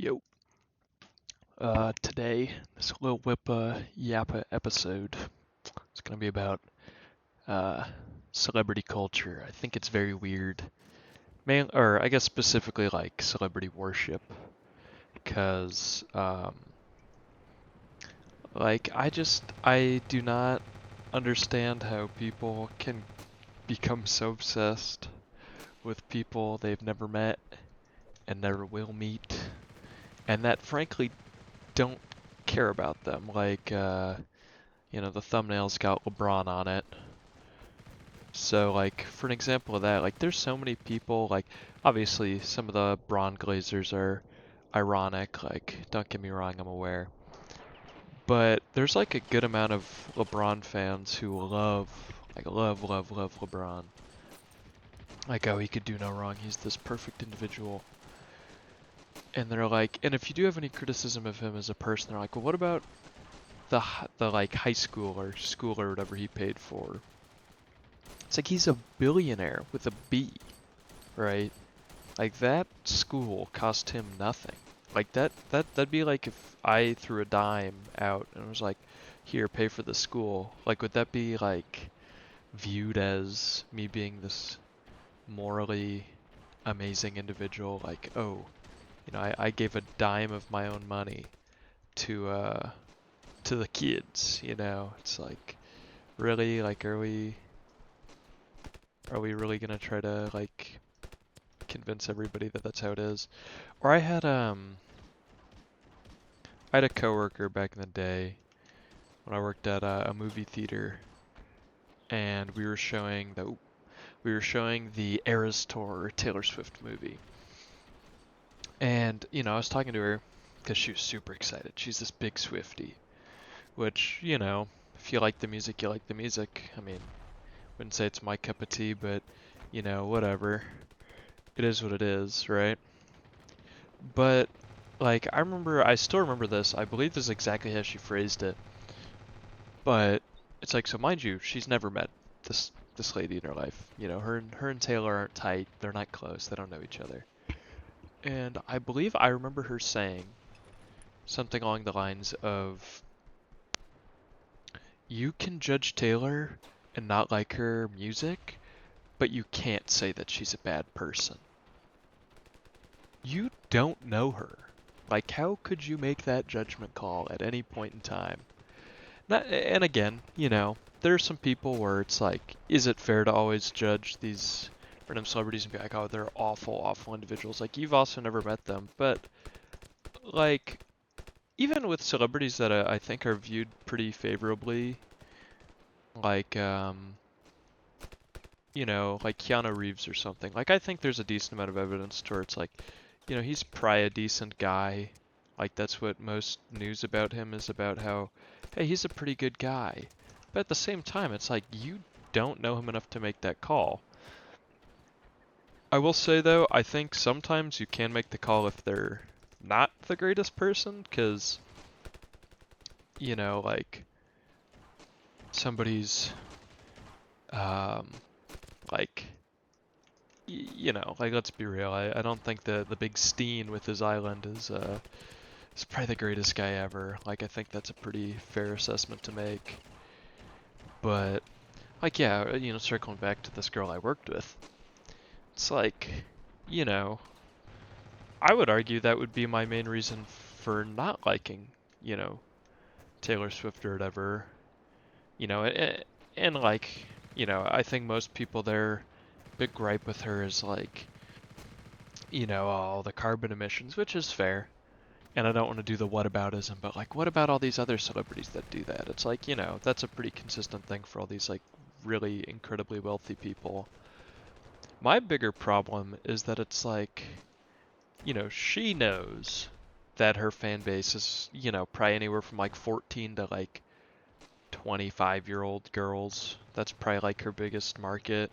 Yo. Today, this LilWhippaYappa episode is going to be about uh, celebrity culture. I think it's very weird. Or I guess specifically like celebrity worship. Because, I do not understand how people can become so obsessed with people they've never met and never will meet. And that frankly don't care about them. The thumbnail's got LeBron on it. So, like, for an example of that, like, there's so many people, like, obviously some of the Bron Glazers are ironic, like, don't get me wrong, I'm aware. But there's, like, a good amount of LeBron fans who love LeBron. Like, oh, he could do no wrong, he's this perfect individual. And they're like, and if you do have any criticism of him as a person, they're like, well, what about the like high school or school or whatever he paid for? It's like he's a billionaire with a B, right? Like that school cost him nothing. Like that'd be like if I threw a dime out and was like, "Here, pay for the school." Like would that be like viewed as me being this morally amazing individual? Like, oh, I gave a dime of my own money to to the kids. It's like really like are we really gonna try to like convince everybody that that's how it is? Or I had a coworker back in the day when I worked at a movie theater, and we were showing the Eras Tour Taylor Swift movie, and I was talking to her because she was super excited. She's this big Swiftie, which if you like the music, you like the music. I mean, wouldn't say it's my cup of tea, but whatever. It is what it is, right? But like I still remember this. I believe this is exactly how she phrased it. But it's like, so mind you, she's never met this lady in her life. Her and Taylor aren't tight. They're not close. They don't know each other. And I believe I remember her saying something along the lines of, "You can judge Taylor and not like her music, but you can't say that she's a bad person. You don't know her. Like, how could you make that judgment call at any point in time?" And again, there are some people where it's like, is it fair to always judge these random celebrities and be like, oh, they're awful, awful individuals? Like, you've also never met them. But, like, even with celebrities that I think are viewed pretty favorably, like, like Keanu Reeves or something, like, I think there's a decent amount of evidence to where it's like, he's probably a decent guy. Like, that's what most news about him is about, how, hey, he's a pretty good guy. But at the same time, it's like, you don't know him enough to make that call. I will say, though, I think sometimes you can make the call if they're not the greatest person, because, like, somebody's, um, like, like, let's be real, I don't think the big Steen with his island is probably the greatest guy ever. Like, I think that's a pretty fair assessment to make. But, like, yeah, circling back to this girl I worked with, it's like, you know, I would argue that would be my main reason for not liking, you know, Taylor Swift or whatever. And like, I think most people, their big gripe with her is like, all the carbon emissions, which is fair. And I don't want to do the whataboutism, but like, what about all these other celebrities that do that? It's like, that's a pretty consistent thing for all these like really incredibly wealthy people. My bigger problem is that it's like, she knows that her fan base is, probably anywhere from like 14 to like 25-year-old girls. That's probably like her biggest market.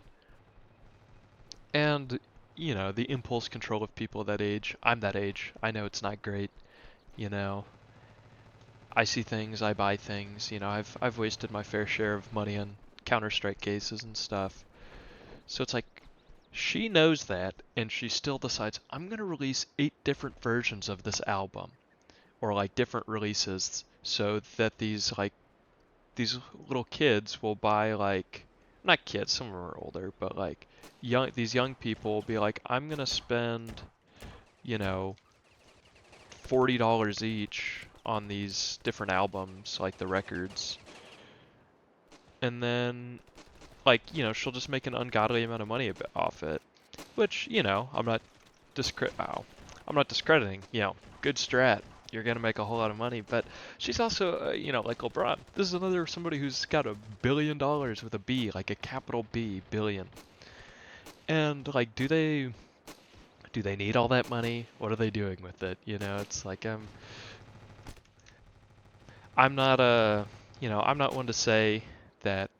And, the impulse control of people that age. I'm that age. I know it's not great. You know, I see things, I buy things. I've wasted my fair share of money on Counter-Strike cases and stuff. So it's like, She knows that, and she still decides, I'm gonna release 8 different versions of this album, or like different releases, so that these little kids will buy like, not kids, some of them are older, but like these young people will be like, I'm gonna spend, you know, $40 each on these different albums, like the records, and then like, she'll just make an ungodly amount of money off it, which, I'm not discrediting, good strat. You're gonna make a whole lot of money, but she's also, like LeBron. This is another somebody who's got $1 billion with a B, like a capital B, billion. And like, do they need all that money? What are they doing with it? It's like I'm not I'm not one to say that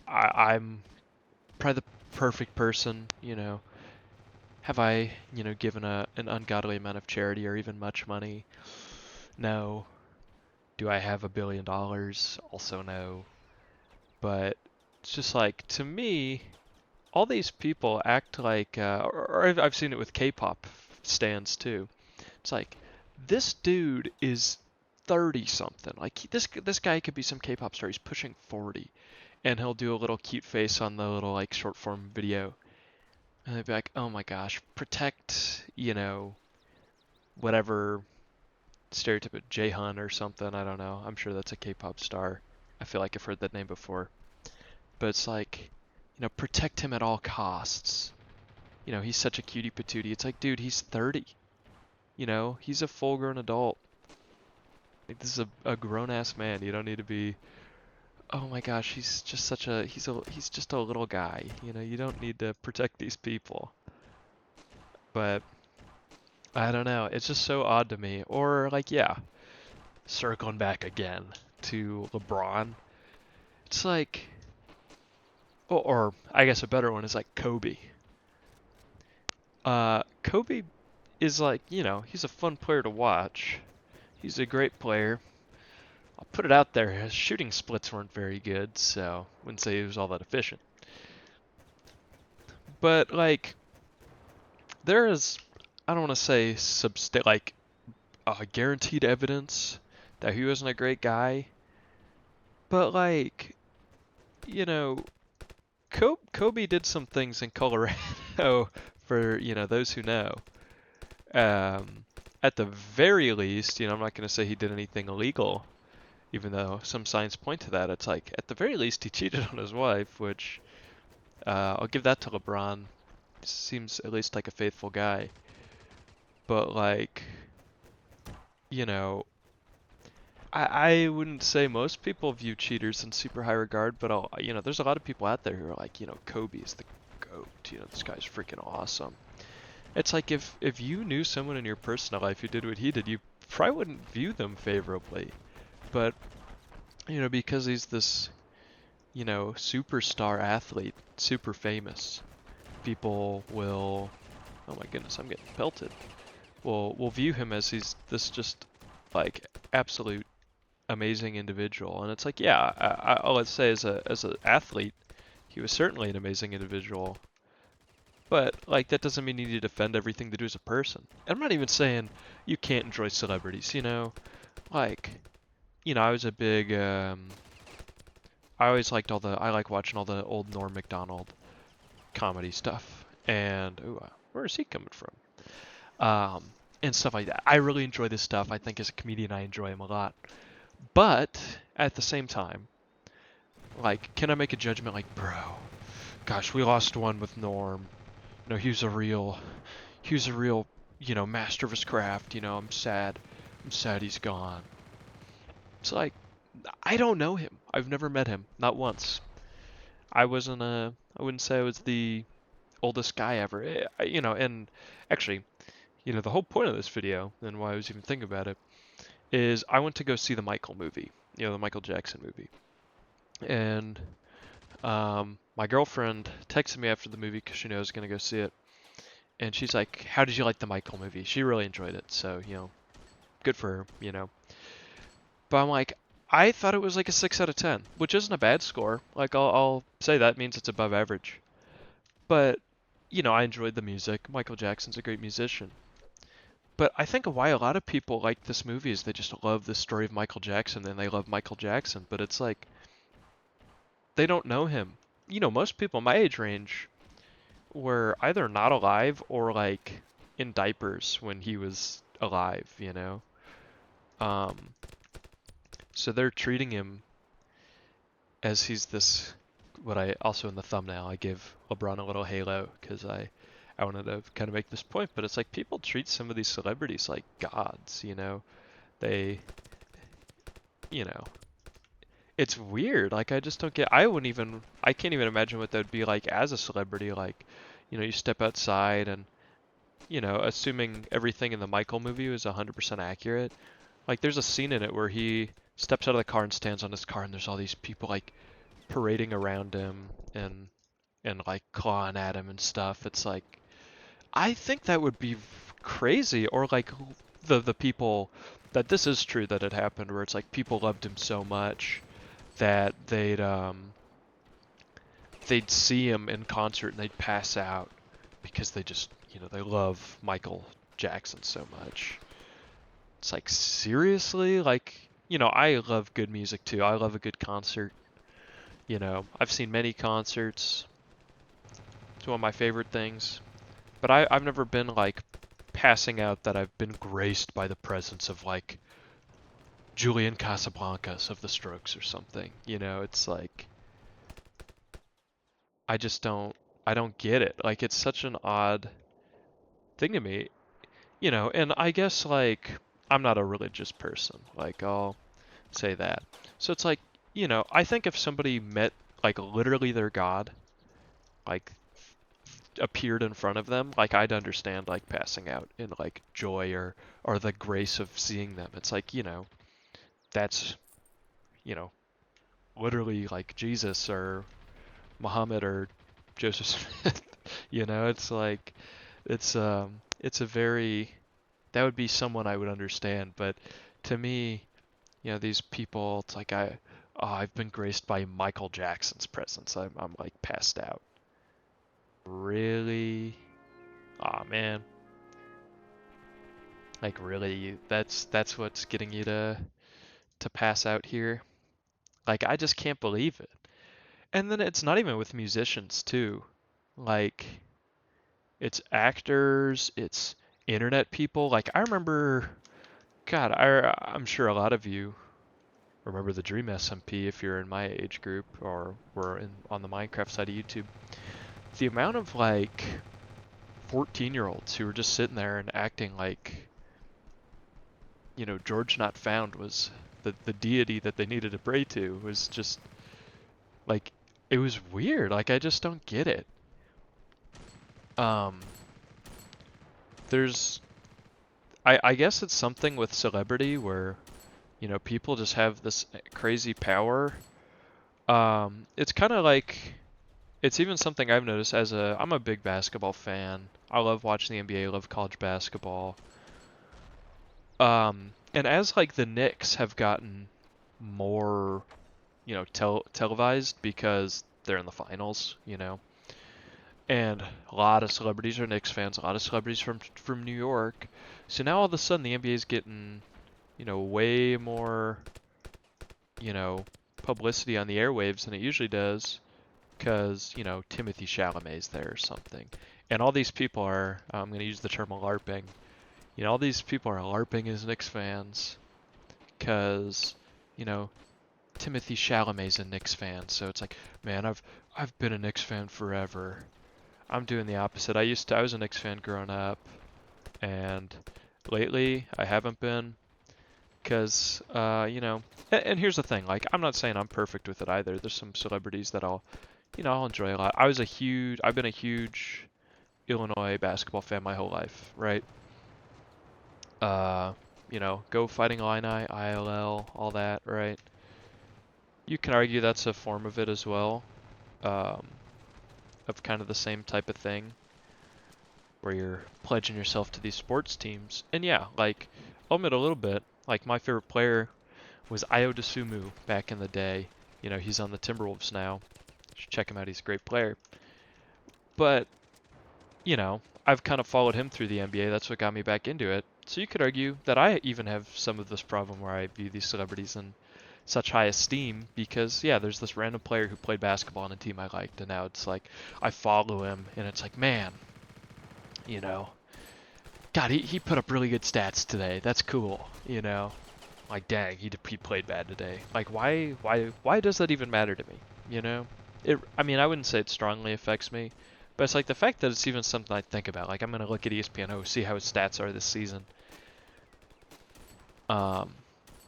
I'm probably the perfect person. Have I, given an ungodly amount of charity or even much money? No. Do I have $1 billion? Also no. But it's just like, to me, all these people act like, or I've seen it with K-pop stans too. It's like, this dude is 30 something. Like, this guy could be some K-pop star. He's pushing 40, and he'll do a little cute face on the little like short form video, and they'd be like, oh my gosh, protect, whatever stereotype, Jaehyun or something. I don't know. I'm sure that's a K-pop star. I feel like I've heard that name before. But it's like, protect him at all costs. He's such a cutie patootie. It's like, dude, he's 30. He's a full-grown adult. Like, this is a grown-ass man. You don't need to be, oh my gosh, he's just he's just a little guy. You don't need to protect these people. But I don't know. It's just so odd to me. Or like, yeah, circling back again to LeBron. It's like, or I guess a better one is like Kobe. Kobe is like, he's a fun player to watch. He's a great player. I'll put it out there, his shooting splits weren't very good, so wouldn't say he was all that efficient. But like, there is, I don't want to say guaranteed evidence that he wasn't a great guy, but like, you know, Kobe did some things in Colorado for, those who know. At the very least, I'm not going to say he did anything illegal, even though some signs point to that. It's like, at the very least, he cheated on his wife, which I'll give that to LeBron. Seems at least like a faithful guy. But like, you know, I wouldn't say most people view cheaters in super high regard, but there's a lot of people out there who are like, Kobe is the GOAT. This guy's freaking awesome. It's like, if you knew someone in your personal life who did what he did, you probably wouldn't view them favorably. But, because he's this, superstar athlete, super famous, people will, oh my goodness, I'm getting pelted. Will view him as he's this just like absolute amazing individual. And it's like, yeah, I'll say as an athlete, he was certainly an amazing individual. But like, that doesn't mean you need to defend everything they do as a person. And I'm not even saying you can't enjoy celebrities. Like, I was a big I always liked I like watching all the old Norm Macdonald comedy stuff. And where is he coming from? And stuff like that. I really enjoy this stuff. I think as a comedian, I enjoy him a lot. But at the same time, like, can I make a judgment like, bro, gosh, we lost one with Norm. He was a real, master of his craft. I'm sad. I'm sad he's gone. It's like, I don't know him. I've never met him. Not once. I wouldn't say I was the oldest guy ever. And actually, the whole point of this video, and why I was even thinking about it, is I went to go see the Michael movie, the Michael Jackson movie. And my girlfriend texted me after the movie because she knew I was going to go see it. And she's like, how did you like the Michael movie? She really enjoyed it, so, good for her, But I'm like, I thought it was like a 6 out of 10, which isn't a bad score. Like, I'll say that means it's above average. But, I enjoyed the music. Michael Jackson's a great musician. But I think why a lot of people like this movie is they just love the story of Michael Jackson and they love Michael Jackson. But it's like, they don't know him. Most people my age range were either not alive or like in diapers when he was alive. Um, so they're treating him as he's this, what I also in the thumbnail, I give LeBron a little halo because I wanted to kind of make this point, but it's like people treat some of these celebrities like gods. They, you know, it's weird. Like I just don't get. I can't even imagine what that would be like as a celebrity. Like, you step outside and assuming everything in the Michael movie was 100% accurate. Like there's a scene in it where he steps out of the car and stands on his car, and there's all these people like parading around him and like clawing at him and stuff. It's like I think that would be crazy. Or like the people that this is true that it happened, where it's like people loved him so much that they'd see him in concert and they'd pass out because they just they love Michael Jackson so much. It's like seriously, like I love good music too. I love a good concert. I've seen many concerts. It's one of my favorite things. But I've never been like passing out that I've been graced by the presence of like Julian Casablancas of the Strokes or something. It's like I don't get it. Like it's such an odd thing to me. And I guess like I'm not a religious person. Like I'll say that. So it's like, I think if somebody met like literally their God, like appeared in front of them, like I'd understand like passing out in like joy or the grace of seeing them. It's like, that's, you know, literally like Jesus or Muhammad or Joseph Smith. It's like it's a very that would be someone I would understand, but to me, these people, it's like I've been graced by Michael Jackson's presence. I'm like passed out. Really? Aw, man. Like really, that's what's getting you to pass out here? Like I just can't believe it. And then it's not even with musicians too. Like it's actors, it's internet people. Like I remember, God, I'm sure a lot of you remember the Dream SMP if you're in my age group or were on the Minecraft side of YouTube. The amount of like 14-year-olds who were just sitting there and acting like, George Not Found was the deity that they needed to pray to was just like it was weird. Like I just don't get it. Um, there's I guess it's something with celebrity where, people just have this crazy power. It's kind of like it's even something I've noticed I'm a big basketball fan. I love watching the NBA, I love college basketball. And as like the Knicks have gotten more, televised because they're in the finals. And a lot of celebrities are Knicks fans, a lot of celebrities from New York. So now all of a sudden the NBA is getting, way more, you know, publicity on the airwaves than it usually does because, Timothy Chalamet's there or something. And all these people are, I'm going to use the term LARPing. All these people are LARPing as Knicks fans because, you know, Timothy Chalamet's a Knicks fan. So it's like, man, I've been a Knicks fan forever. I'm doing the opposite. I was a Knicks fan growing up, and lately I haven't been because, and here's the thing, like, I'm not saying I'm perfect with it either. There's some celebrities that I'll enjoy a lot. I've been a huge Illinois basketball fan my whole life, right? Go Fighting Illini, ILL, all that, right? You can argue that's a form of it as well, um, of kind of the same type of thing, where you're pledging yourself to these sports teams. And yeah, like, I'll admit a little bit, like, my favorite player was Ayo Dosunmu back in the day. He's on the Timberwolves now. You should check him out, he's a great player. But, you know, I've kind of followed him through the NBA. That's what got me back into it. So you could argue that I even have some of this problem where I view these celebrities in such high esteem because, yeah, there's this random player who played basketball on a team I liked, and now it's like I follow him, and it's like, man, you know, God, he put up really good stats today. That's cool, you know. Like, dang, he played bad today. Like, why does that even matter to me? You know, I mean, I wouldn't say it strongly affects me, but it's like the fact that it's even something I think about. Like, I'm gonna look at ESPN, see how his stats are this season. Um,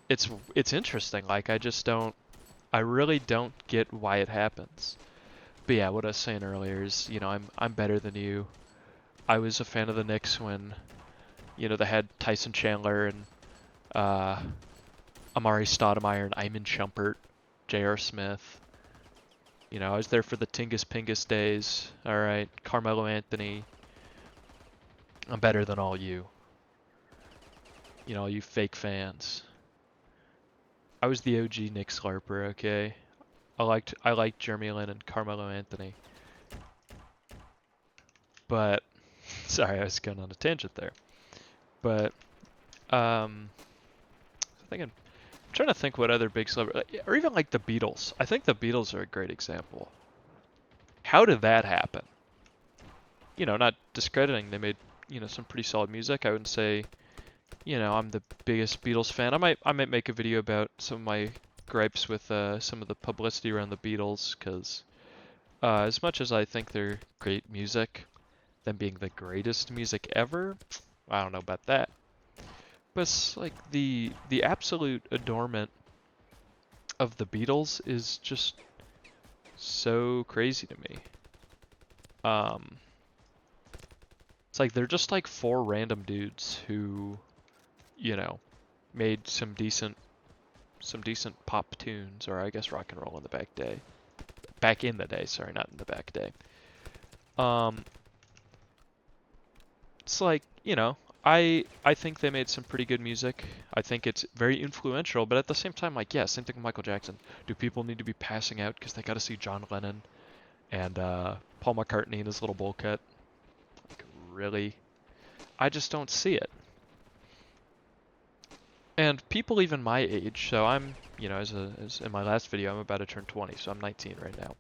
it's interesting. Like, I really don't get why it happens. But yeah, what I was saying earlier is, you know, I'm better than you. I was a fan of the Knicks when, you know, they had Tyson Chandler and uh, Amari Stoudemire and Iman Shumpert, J.R. Smith. You know, I was there for the Tingus Pingus days. All right, Carmelo Anthony. I'm better than all you. You know, all you fake fans. I was the OG Knicks LARPer, okay? I liked Jeremy Lin and Carmelo Anthony. But sorry, I was going on a tangent there. But I'm trying to think what other big celebrity, or even like the Beatles. I think the Beatles are a great example. How did that happen? You know, not discrediting, they made, you know, some pretty solid music. I wouldn't say, you know, I'm the biggest Beatles fan. I might make a video about some of my gripes with some of the publicity around the Beatles, because as much as I think they're great music, them being the greatest music ever, I don't know about that. But it's like the absolute adornment of the Beatles is just so crazy to me. It's like they're just like four random dudes who, you know, made some decent pop tunes, or I guess rock and roll in the back in the day, sorry, not in the back day. It's like, you know, I think they made some pretty good music. I think it's very influential, but at the same time, like, yeah, same thing with Michael Jackson. Do people need to be passing out because they got to see John Lennon and Paul McCartney in his little bowl cut? Like, really? I just don't see it. And people even my age, so I'm, you know, as in my last video, I'm about to turn 20, so I'm 19 right now.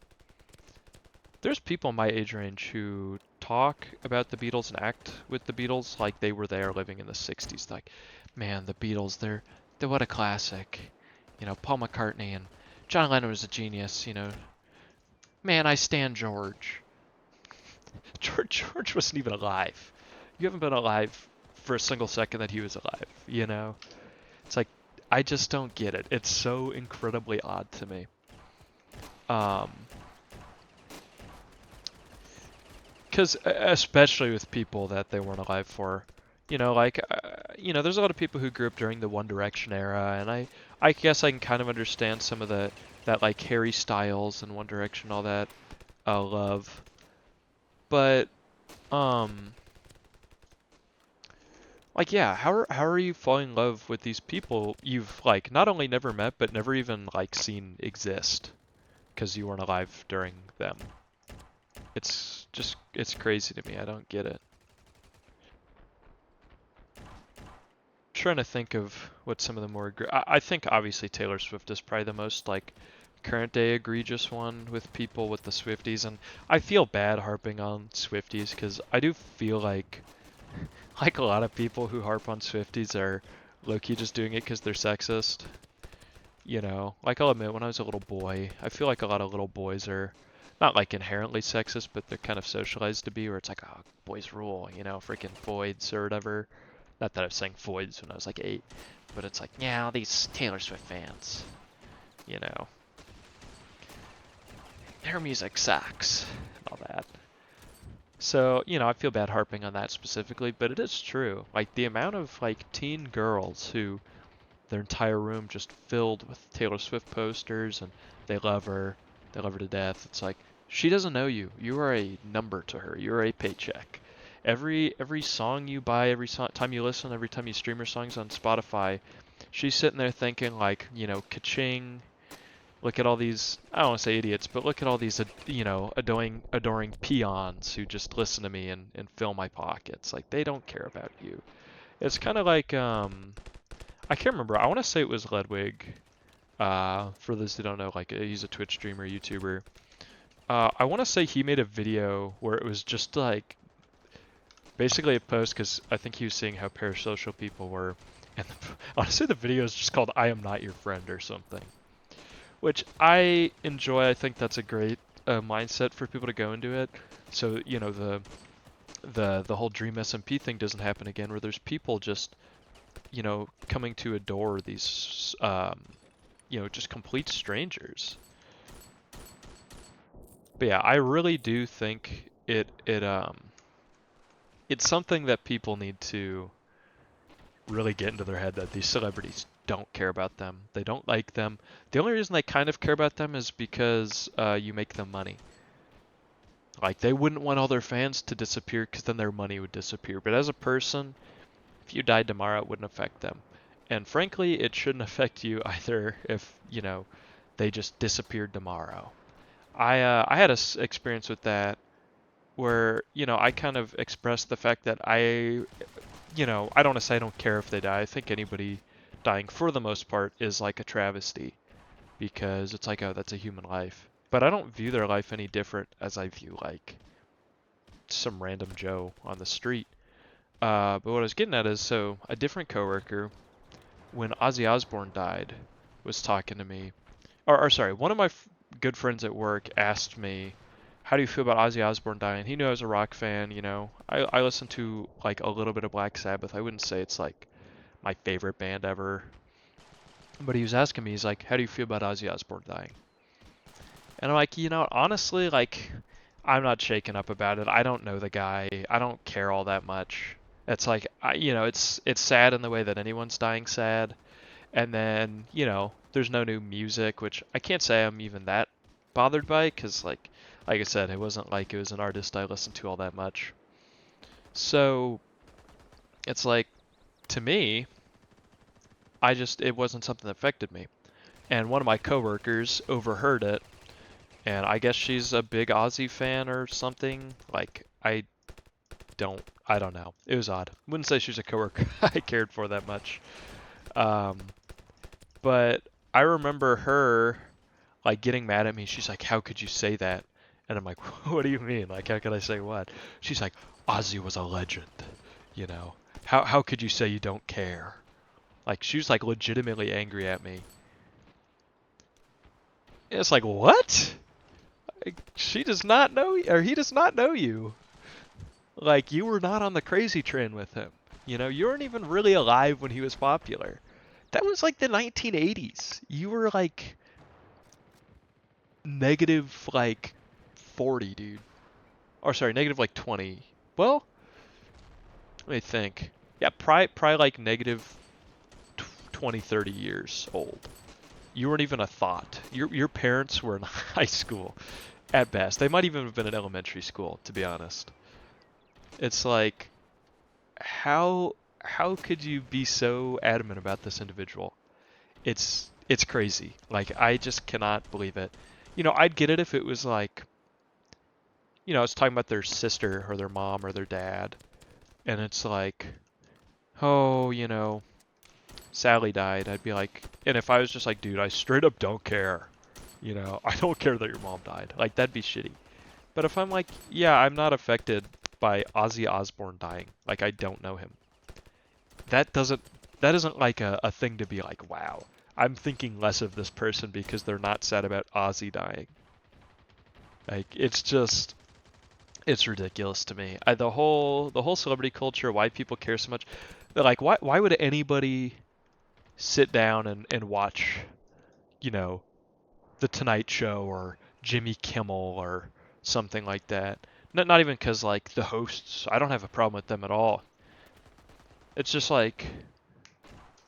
There's people in my age range who talk about the Beatles and act with the Beatles like they were there living in the 60s. Like, man, the Beatles, they're what a classic. You know, Paul McCartney and John Lennon was a genius, you know. Man, I stand George. George wasn't even alive. You haven't been alive for a single second that he was alive, you know? It's like, I just don't get it. It's so incredibly odd to me. Because especially with people that they weren't alive for, you know, like, you know, there's a lot of people who grew up during the One Direction era, and I guess I can kind of understand some of that like Harry Styles and One Direction, all that love. But, like, yeah, how are you falling in love with these people you've like not only never met but never even like seen exist because you weren't alive during them? It's crazy to me. I don't get it. Trying to think of what some of the more I think obviously Taylor Swift is probably the most like current day egregious one with people with the Swifties, and I feel bad harping on Swifties because I do feel like a lot of people who harp on Swifties are low-key just doing it because they're sexist. You know, like I'll admit when I was a little boy, I feel like a lot of little boys are not like inherently sexist, but they're kind of socialized to be, where it's like, oh, boys rule, you know, freaking Foids or whatever. Not that I was saying Foids when I was like 8, but it's like, yeah, all these Taylor Swift fans, you know, their music sucks, and all that. So, you know, I feel bad harping on that specifically, but it is true. Like, the amount of, like, teen girls who their entire room just filled with Taylor Swift posters, and they love her to death. It's like, she doesn't know you. You are a number to her. You're a paycheck. Every song you buy, time you listen, every time you stream her songs on Spotify, she's sitting there thinking like, you know, ka-ching, Look at all these, I don't want to say idiots, but look at all these, you know, adoring peons who just listen to me and fill my pockets. Like, they don't care about you. It's kind of like, I can't remember. I want to say it was Ludwig. For those who don't know, like, he's a Twitch streamer, YouTuber. I want to say he made a video where it was just like, basically a post because I think he was seeing how parasocial people were. And honestly, the video is just called "I am not your friend" or something, which I enjoy. I think that's a great mindset for people to go into it. So you know the whole Dream SMP thing doesn't happen again, where there's people just you know coming to adore these you know just complete strangers. But yeah, I really do think it's something that people need to really get into their head that these celebrities don't care about them. They don't like them. The only reason they kind of care about them is because you make them money. Like, they wouldn't want all their fans to disappear because then their money would disappear. But as a person, if you died tomorrow, it wouldn't affect them. And frankly, it shouldn't affect you either if, you know, they just disappeared tomorrow. I had a experience with that where, you know, I kind of expressed the fact that you know, I don't want to say I don't care if they die. I think anybody dying for the most part is like a travesty because it's like, oh, that's a human life. But I don't view their life any different as I view like some random Joe on the street. But what I was getting at is, so a different coworker, when Ozzy Osbourne died, was talking to me, or sorry, one of my good friends at work asked me, how do you feel about Ozzy Osbourne dying? He knew I was a rock fan, you know. I listen to like a little bit of Black Sabbath. I wouldn't say it's like my favorite band ever. But he was asking me, he's like, how do you feel about Ozzy Osbourne dying? And I'm like, you know, honestly, like, I'm not shaken up about it. I don't know the guy. I don't care all that much. It's like, you know, it's sad in the way that anyone's dying sad. And then, you know, there's no new music, which I can't say I'm even that bothered by, because like I said, it wasn't like it was an artist I listened to all that much. So it's like, to me, it wasn't something that affected me. And one of my coworkers overheard it, and I guess she's a big Ozzy fan or something. Like, I don't know. It was odd. Wouldn't say she's a coworker I cared for that much. Um, but I remember her like getting mad at me. She's like, "How could you say that?" And I'm like, "What do you mean? Like, how could I say what?" She's like, "Ozzy was a legend, you know. How could you say you don't care?" Like, she was like legitimately angry at me. And it's like, what? Like, she does not know, or he does not know you. Like, you were not on the crazy train with him. You know, you weren't even really alive when he was popular. That was like the 1980s. You were like negative like 40, dude. Or sorry, negative like 20. Well, let me think. Yeah, probably like negative 20, 30 years old. You weren't even a thought. Your parents were in high school at best. They might even have been in elementary school, to be honest. It's like, how could you be so adamant about this individual? It's crazy. Like, I just cannot believe it. You know, I'd get it if it was like, you know, I was talking about their sister or their mom or their dad, and it's like, oh, you know, Sally died. I'd be like, and if I was just like, dude, I straight up don't care. You know, I don't care that your mom died. Like, that'd be shitty. But if I'm like, yeah, I'm not affected by Ozzy Osbourne dying. Like, I don't know him. That doesn't that isn't like a thing to be like, wow, I'm thinking less of this person because they're not sad about Ozzy dying. Like, it's ridiculous to me. The whole celebrity culture, why people care so much. They're like, why would anybody sit down and watch, you know, The Tonight Show or Jimmy Kimmel or something like that? Not even because like the hosts, I don't have a problem with them at all. It's just like,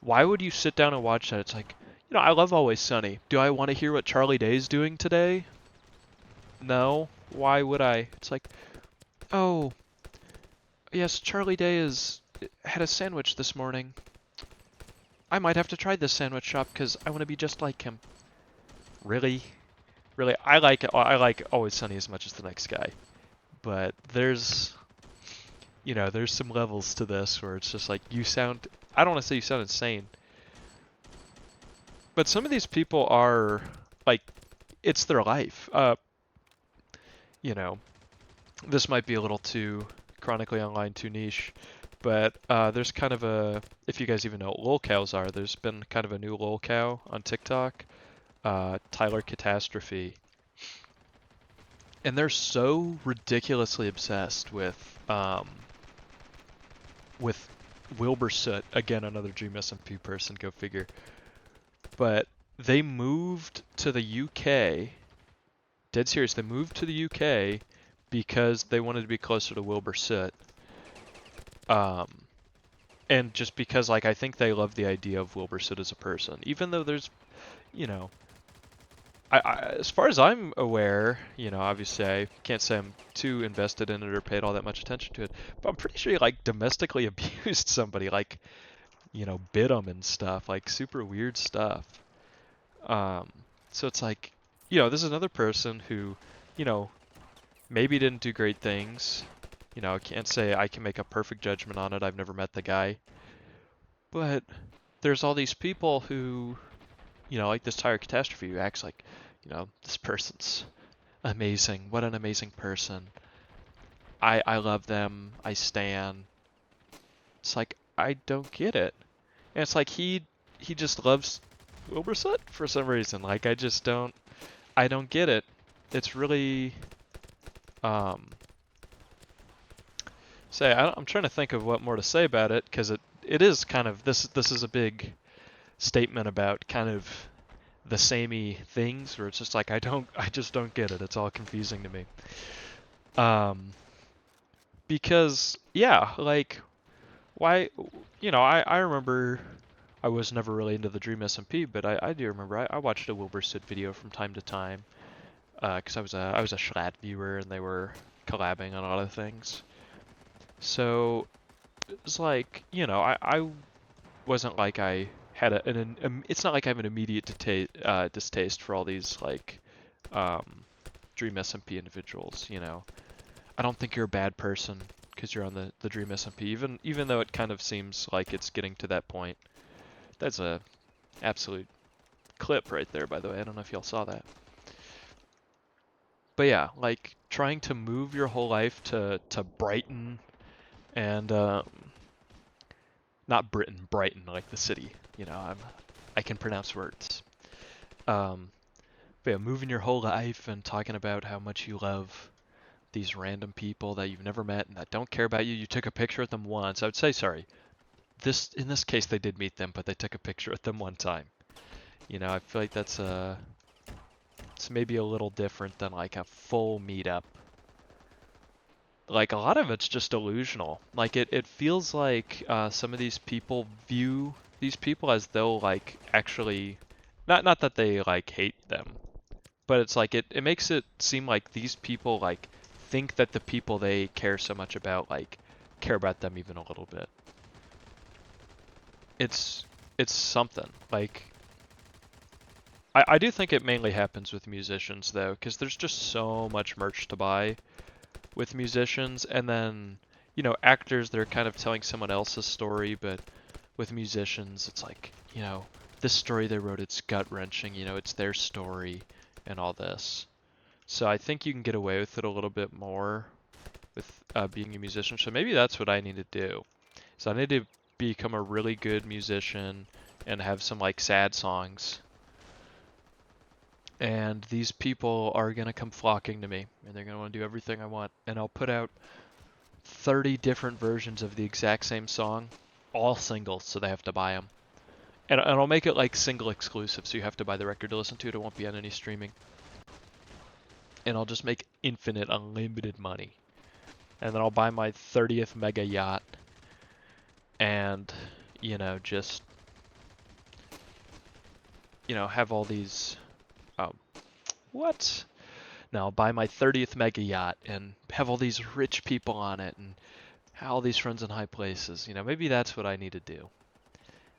why would you sit down and watch that? It's like, you know, I love Always Sunny. Do I want to hear what Charlie Day's doing today? No. Why would I? It's like, oh, yes, Charlie Day had a sandwich this morning. I might have to try this sandwich shop because I want to be just like him. really, really, I like Always Sunny as much as the next guy, but there's some levels to this where it's just like I don't want to say you sound insane, but some of these people are like, it's their life. You know, this might be a little too chronically online, too niche, but there's kind of if you guys even know what lolcows are, there's been kind of a new lolcow on TikTok, Tyler Catastrophe, and they're so ridiculously obsessed with Wilbur Soot, again another Dream SMP person, go figure. But they moved to the UK, dead serious, they moved to the UK because they wanted to be closer to Wilbur Soot. And just because, like, I think they love the idea of Wilbur Soot as a person, even though there's, you know, as far as I'm aware, obviously I can't say I'm too invested in it or paid all that much attention to it, but I'm pretty sure he, like, domestically abused somebody, like, bit them and stuff, like, super weird stuff. So it's like, this is another person who, maybe didn't do great things. I can't say I can make a perfect judgment on it. I've never met the guy. But there's all these people who, like this Tire Catastrophe, who acts like, this person's amazing. What an amazing person. I love them. I stan. It's like, I don't get it. And it's like he just loves Wilbur Soot for some reason. Like, I don't get it. It's really, I'm trying to think of what more to say about it, because it is kind of, this is a big statement about kind of the samey things, where it's just like, I just don't get it. It's all confusing to me. Because, yeah, like, why, I remember I was never really into the Dream SMP, but I do remember I watched a Wilbur Soot video from time to time, because I was a Schlatt viewer and they were collabing on a lot of things. So it was like, I wasn't like I had it's not like I have an immediate distaste for all these, like, Dream SMP individuals. I don't think you're a bad person because you're on the Dream SMP, even though it kind of seems like it's getting to that point. That's a absolute clip right there, by the way. I don't know if y'all saw that. But yeah, like, trying to move your whole life to Brighton, and not Brighton, like the city. I can pronounce words. But yeah, moving your whole life and talking about how much you love these random people that you've never met and that don't care about you. You took a picture with them once. I would say, sorry, in this case they did meet them, but they took a picture with them one time. I feel like it's maybe a little different than like a full meetup. Like, a lot of it's just delusional. Like, it feels like some of these people view these people as though, like, actually, not that they, like, hate them, but it's like it makes it seem like these people, like, think that the people they care so much about, like, care about them even a little bit. It's something. Like, I do think it mainly happens with musicians, though, because there's just so much merch to buy with musicians, and then, actors, they're kind of telling someone else's story, but with musicians, it's like, this story they wrote, it's gut-wrenching, it's their story and all this. So I think you can get away with it a little bit more with being a musician. So maybe that's what I need to do. So I need to become a really good musician and have some, like, sad songs. And these people are going to come flocking to me, and they're going to want to do everything I want. And I'll put out 30 different versions of the exact same song, all singles, so they have to buy them. And I'll make it, like, single exclusive, so you have to buy the record to listen to it. It won't be on any streaming. And I'll just make infinite, unlimited money. And then I'll buy my 30th mega yacht. And, just, have all these... what? Now I'll buy my 30th mega yacht and have all these rich people on it and have all these friends in high places. Maybe that's what I need to do.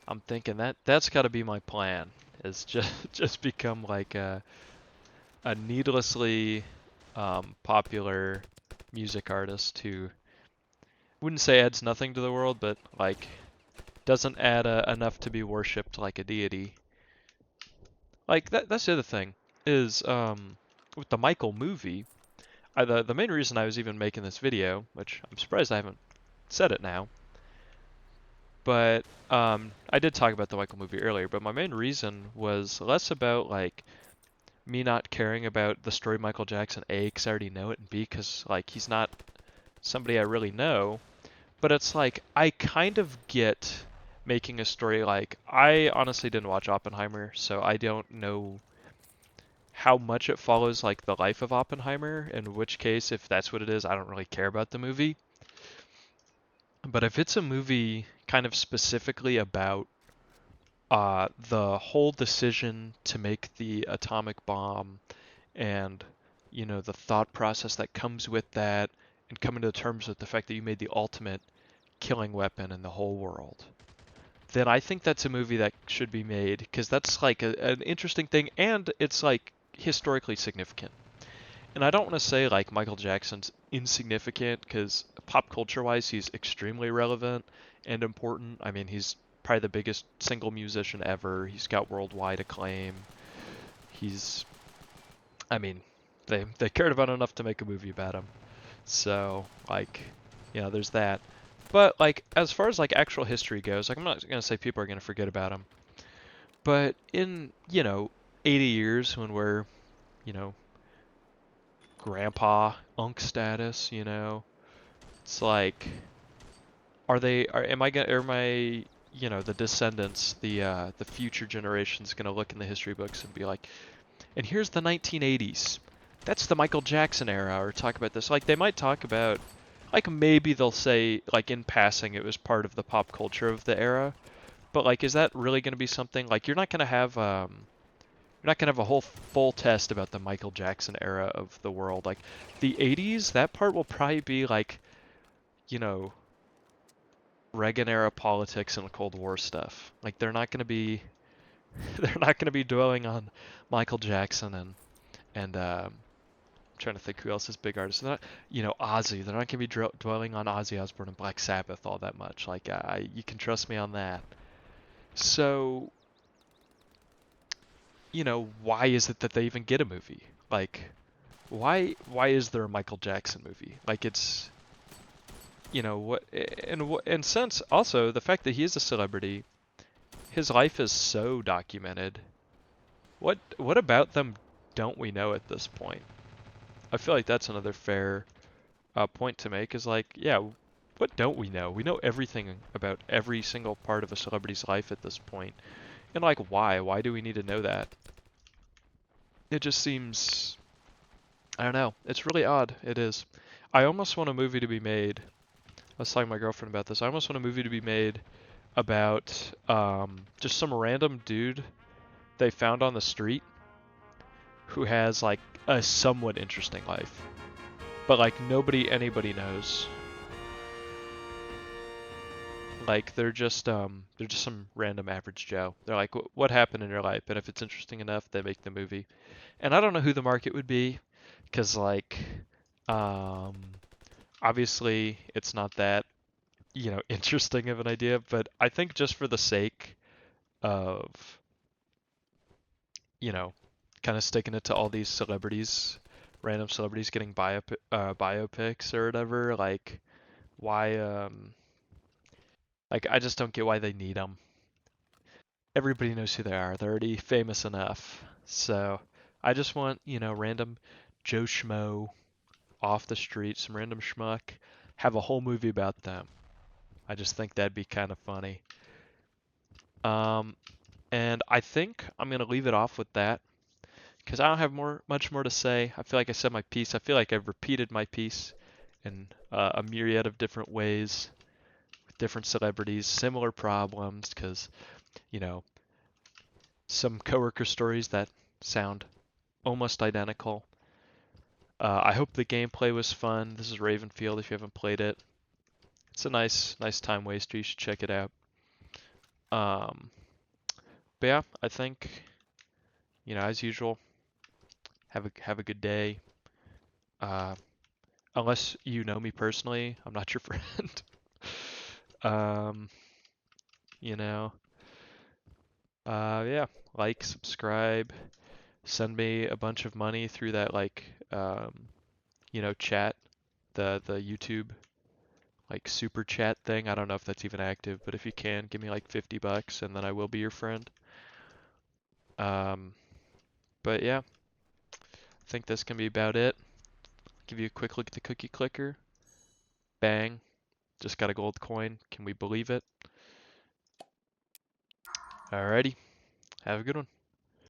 I'm thinking that's got to be my plan, is just just become like a needlessly popular music artist who wouldn't say adds nothing to the world, but like doesn't add enough to be worshipped like a deity. Like that's the other thing is with the Michael movie. The main reason I was even making this video, which I'm surprised I haven't said it now, but I did talk about the Michael movie earlier. But my main reason was less about like me not caring about the story of Michael Jackson, A, because I already know it, and B, because like he's not somebody I really know. But it's like I kind of get making a story like I honestly didn't watch Oppenheimer, so I don't know how much it follows like the life of Oppenheimer, in which case if that's what it is, I don't really care about the movie. But if it's a movie kind of specifically about the whole decision to make the atomic bomb and the thought process that comes with that and coming to terms with the fact that you made the ultimate killing weapon in the whole world, then I think that's a movie that should be made because that's like an interesting thing and it's like historically significant. And I don't want to say like Michael Jackson's insignificant because pop culture wise he's extremely relevant and important. I mean, he's probably the biggest single musician ever. He's got worldwide acclaim. He's I mean, they cared about enough to make a movie about him. So, like, there's that. But like as far as like actual history goes, like I'm not gonna say people are gonna forget about him, but in 80 years when we're you know grandpa unk status, it's like am I gonna are my the descendants, the future generations gonna look in the history books and be like, and here's the 1980s. That's the Michael Jackson era, or talk about this. Like they might talk about, like maybe they'll say like in passing it was part of the pop culture of the era, but like is that really going to be something like you're not going to have a whole full test about the Michael Jackson era of the world. Like the 80s, that part will probably be like, you know, Reagan era politics and Cold War stuff. Like they're not going to be dwelling on Michael Jackson and trying to think who else is big artists. They're not, Ozzy. They're not going to be dwelling on Ozzy Osbourne and Black Sabbath all that much. Like, you can trust me on that. So, why is it that they even get a movie? Like, why is there a Michael Jackson movie? Like, it's, and since also the fact that he is a celebrity, his life is so documented. What about them don't we know at this point? I feel like that's another fair point to make is like, yeah, what don't we know? We know everything about every single part of a celebrity's life at this point. And like, why? Why do we need to know that? It just seems, I don't know. It's really odd. It is. I almost want a movie to be made. I was talking to my girlfriend about this. I almost want a movie to be made about just some random dude they found on the street who has like a somewhat interesting life, but like anybody knows. Like they're just some random average Joe. They're like, what happened in your life? And if it's interesting enough, they make the movie. And I don't know who the market would be, because like, um, obviously it's not that interesting of an idea. But I think just for the sake of you know kind of sticking it to all these celebrities, random celebrities getting biopics or whatever, like why like I just don't get why they need them. Everybody knows who they are. They're already famous enough. So I just want, random Joe Schmo off the street, some random schmuck, have a whole movie about them. I just think that'd be kind of funny. Um, and I think I'm gonna leave it off with that because I don't have much more to say. I feel like I said my piece. I feel like I've repeated my piece in a myriad of different ways with different celebrities, similar problems, because you know some coworker stories that sound almost identical. I hope the gameplay was fun. This is Ravenfield if you haven't played it. It's a nice time waster. You should check it out. Um, but yeah, I think as usual, have a good day. Uh, unless you know me personally, I'm not your friend. Um, you know, yeah, like, subscribe, send me a bunch of money through that chat, the YouTube like super chat thing. I don't know if that's even active, but if you can, give me like $50 and then I will be your friend. Um, but yeah, I think this can be about it. Give you a quick look at the cookie clicker. Bang. Just got a gold coin. Can we believe it? Alrighty. Have a good one.